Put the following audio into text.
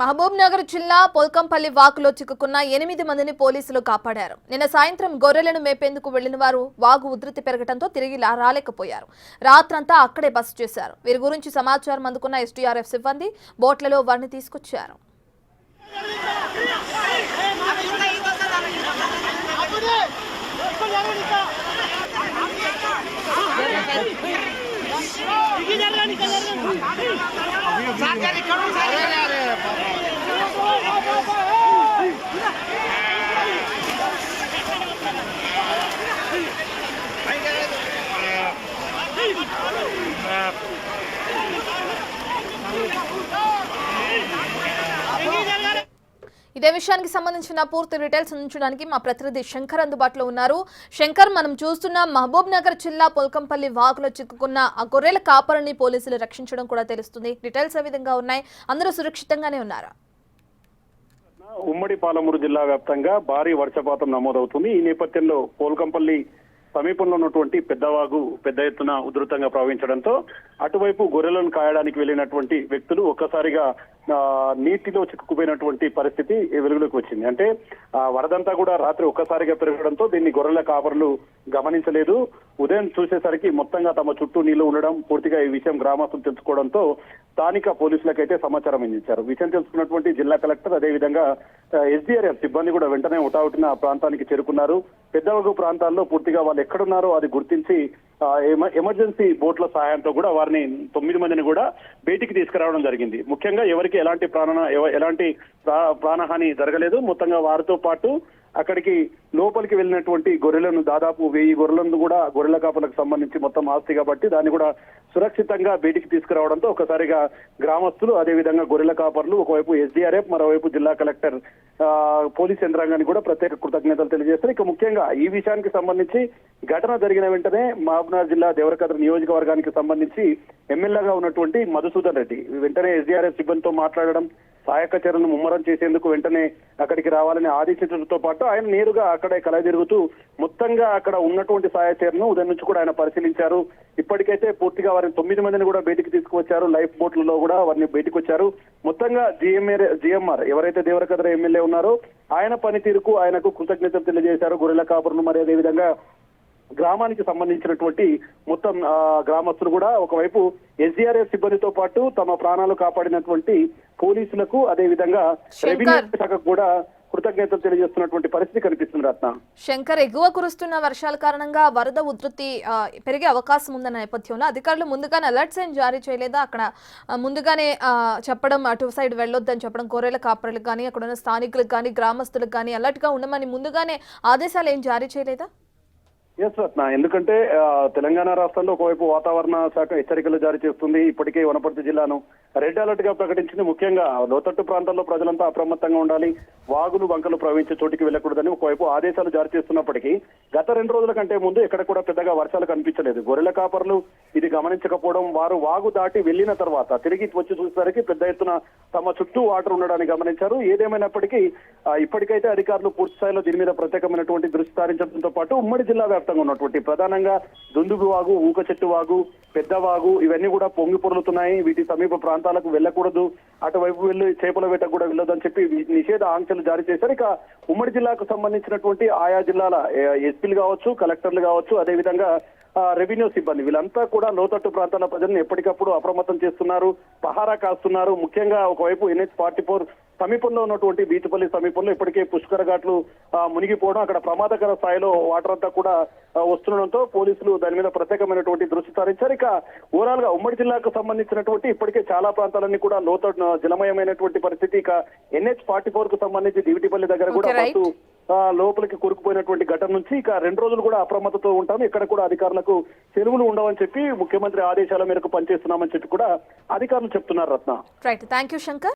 మహబూబ్ నగర్ జిల్లా పోల్కంపల్లి వాగులో చిక్కుకున్న 8 మందిని పోలీసులు కాపాడారు. నిన్న సాయంత్రం గొర్రెలను మేపేందుకు వెళ్లిన వారు వాగు ఉధృతి పెరగడంతో తిరిగి రాలేకపోయారు. రాత్రంతా అక్కడే బస చేశారు. వీరి గురించి సమాచారం అందుకున్న ఎస్టీఆర్ఎఫ్ సిబ్బంది బోట్లలో వారిని తీసుకొచ్చారు. ఇదే విషయానికి సంబంధించిన పూర్తి డీటెయిల్స్ అందించడానికి మా ప్రతినిధి శంకర్ అందుబాటులో ఉన్నారు. శంకర్, మనం చూస్తున్న మహబూబ్ నగర్ జిల్లా పోల్కంపల్లి వాగులో చిక్కుకున్న ఆ గొర్రెల కాపరిని పోలీసులు రక్షించడం కూడా తెలుస్తుంది. డీటెయిల్స్ ఏ విధంగా ఉన్నాయి? అందరూ సురక్షితంగానే ఉన్నారా? ఉమ్మడి పాలమూరు జిల్లా వ్యాప్తంగా భారీ వర్షపాతం నమోదవుతుంది. ఈ నేపథ్యంలో పోల్కంపల్లి సమీపంలో ఉన్నటువంటి పెద్దవాగు పెద్ద ఎత్తున ఉధృతంగా ప్రవహించడంతో అటువైపు గొర్రెలను కాయడానికి వెళ్లినటువంటి వ్యక్తులు ఒక్కసారిగా నీటిలో చిక్కుకుపోయినటువంటి పరిస్థితి వెలుగులోకి వచ్చింది. అంటే వరదంతా కూడా రాత్రి ఒక్కసారిగా పెరగడంతో దీన్ని గొర్రెల కాపరులు గమనించలేదు. ఉదయం చూసేసరికి మొత్తంగా తమ చుట్టూ నీళ్లు ఉండడం, పూర్తిగా ఈ విషయం గ్రామస్తులు తెలుసుకోవడంతో స్థానిక పోలీసులకైతే సమాచారం అందించారు. విషయం తెలుసుకున్నటువంటి జిల్లా కలెక్టర్, అదేవిధంగా ఎస్డీఆర్ఎఫ్ సిబ్బంది కూడా వెంటనే హుటాహుటిన ప్రాంతానికి చేరుకున్నారు. పెద్దవాగు ప్రాంతాల్లో పూర్తిగా వాళ్ళు ఎక్కడున్నారో అది గుర్తించి ఎమర్జెన్సీ బోట్ల సహాయంతో కూడా వారిని 9 మందిని కూడా బయటికి తీసుకురావడం జరిగింది. ముఖ్యంగా ఎవరికి ఎలాంటి ప్రాణహాని జరగలేదు. మొత్తంగా వారితో పాటు అక్కడికి లోపలికి వెళ్ళినటువంటి గొర్రెలను దాదాపు 1000 గొర్రెలను కూడా గొర్రెల కాపులకు సంబంధించి మొత్తం ఆస్తి కాబట్టి దాన్ని కూడా సురక్షితంగా బయటికి తీసుకురావడంతో ఒకసారిగా గ్రామస్తులు, అదేవిధంగా గొర్రెల కాపర్లు, ఒకవైపు ఎస్డీఆర్ఎఫ్, మరోవైపు జిల్లా కలెక్టర్, పోలీస్ యంత్రాంగానికి కూడా ప్రత్యేక కృతజ్ఞతలు తెలియజేస్తారు. ఇక ముఖ్యంగా ఈ విషయానికి సంబంధించి ఘటన జరిగిన వెంటనే మహబూబ్నగర్ జిల్లా దేవరకద్ర నియోజకవర్గానికి సంబంధించి ఎమ్మెల్యేగా ఉన్నటువంటి మధుసూదన్ రెడ్డి వెంటనే ఎస్డీఆర్ఎఫ్ సిబ్బందితో మాట్లాడడం, సహాయక చర్యలను ముమ్మరం చేసేందుకు వెంటనే అక్కడికి రావాలని ఆదేశించడంతో పాటు ఆయన నేరుగా అక్కడే కలదిరుగుతూ మొత్తంగా అక్కడ ఉన్నటువంటి సహాయ చర్యలను ఉదయం నుంచి కూడా ఆయన పరిశీలించారు. ఇప్పటికైతే పూర్తిగా వారిని 9 మందిని కూడా బయటికి తీసుకువచ్చారు. లైఫ్ బోట్లలో కూడా వారిని బయటకు వచ్చారు. మొత్తంగా జిఎంఆర్ ఎవరైతే దేవరకద్ర ఎమ్మెల్యే ఉన్నారో ఆయన పనితీరుకు ఆయనకు కృతజ్ఞతలు తెలియజేశారు. గొర్రెల కాపురులు మరి అదేవిధంగా గ్రామానికి సంబంధించినటువంటి మొత్తం గ్రామస్తులు కూడా ఒకవైపు ఎస్డీఆర్ఎఫ్ సిబ్బందితో పాటు తమ ప్రాణాలు కాపాడినటువంటి పోలీసులకు, అదేవిధంగా రెవెన్యూ శాఖకు కూడా కృతజ్ఞతలు తెలియజేస్తున్నటువంటి పరిస్థితి కనిపిస్తుంది. రత్న శంకర్, ఎగువ కురుస్తున్న వర్షాల కారణంగా వరద ఉధృతి పెరిగే అవకాశం ఉందన్న నేపథ్యంలో అధికారులు ముందుగానే అలర్ట్స్ ఏం జారీ చేయలేదా? అక్కడ ముందుగానే చెప్పడం, అటు సైడ్ వెళ్ళొద్దని చెప్పడం, గొర్రెల కాపరులకు కానీ అక్కడ ఉన్న స్థానికులకు కానీ గ్రామస్తులకు కానీ అలర్ట్ గా ఉండమని ముందుగానే ఆదేశాలు ఏం జారీ చేయలేదా? ఎస్ రత్న, ఎందుకంటే తెలంగాణ రాష్ట్రంలో ఒకవైపు వాతావరణ శాఖ హెచ్చరికలు జారీ చేస్తుంది. ఇప్పటికే వనపర్తి జిల్లాను రెడ్ అలర్ట్ గా ప్రకటించింది. ముఖ్యంగా లోతట్టు ప్రాంతాల్లో ప్రజలంతా అప్రమత్తంగా ఉండాలి, వాగులు వంకలు ప్రవహించే చోటికి వెళ్లకూడదని ఒకవైపు ఆదేశాలు జారీ చేస్తున్నప్పటికీ గత 2 రోజుల కంటే ముందు ఎక్కడ కూడా పెద్దగా వర్షాలు కనిపించలేదు. గొర్రెల కాపర్లు ఇది గమనించకపోవడం, వారు వాగు దాటి వెళ్లిన తర్వాత తిరిగి వచ్చి చూసేసరికి పెద్ద ఎత్తున తమ చుట్టూ వాటర్ ఉండడాన్ని గమనించారు. ఏదేమైనప్పటికీ ఇప్పటికైతే అధికారులు పూర్తి స్థాయిలో దీని మీద ప్రత్యేకమైనటువంటి దృష్టి సారించడంతో పాటు ఉమ్మడి జిల్లా వ్యాప్తంగా ఉన్నటువంటి ప్రధానంగా దుందుబి వాగు, ఊక చెట్టు వాగు, పెద్ద వాగు ఇవన్నీ కూడా పొంగి పొర్లుతున్నాయి. వీటి సమీప ప్రాంతాలకు వెళ్లకూడదు, అటువైపు వెళ్లి చేపల వేట కూడా వెళ్ళొద్దని చెప్పి నిషేధ ఆంక్షలు జారీ చేశారు. ఇక ఉమ్మడి జిల్లాకు సంబంధించినటువంటి ఆయా జిల్లాల ఎస్పీలు కావచ్చు, కలెక్టర్లు కావచ్చు, అదేవిధంగా రెవెన్యూ సిబ్బంది వీళ్ళంతా కూడా లోతట్టు ప్రాంతాల ప్రజలను ఎప్పటికప్పుడు అప్రమత్తం చేస్తున్నారు, పహారా కాస్తున్నారు. ముఖ్యంగా ఒకవైపు NH-44 సమీపంలో ఉన్నటువంటి బీచుపల్లి సమీపంలో ఇప్పటికే పుష్కర ఘాట్లు మునిగిపోవడం, అక్కడ ప్రమాదకర స్థాయిలో వాటర్ అంతా కూడా వస్తుండడంతో పోలీసులు దాని మీద ప్రత్యేకమైనటువంటి దృష్టి సారించారు. ఇక ఓవరాల్ గా ఉమ్మడి జిల్లాకు సంబంధించినటువంటి ఇప్పటికే చాలా ప్రాంతాలన్నీ కూడా లోతట్టు జలమయమైనటువంటి పరిస్థితి. ఇక NH-44 కు సంబంధించి దివిటిపల్లి దగ్గర కూడా బస్సు లోపలికి కూరుకుపోయినటువంటి ఘటన నుంచి ఇక 2 రోజులు కూడా అప్రమత్తతో ఉంటాము, ఇక్కడ కూడా అధికారులకు సెలవులు ఉండవని చెప్పి ముఖ్యమంత్రి ఆదేశాల మేరకు పనిచేస్తున్నామని చెప్పి కూడా అధికారులు చెప్తున్నారు. రత్న, రైట్, థ్యాంక్ యూ శంకర్.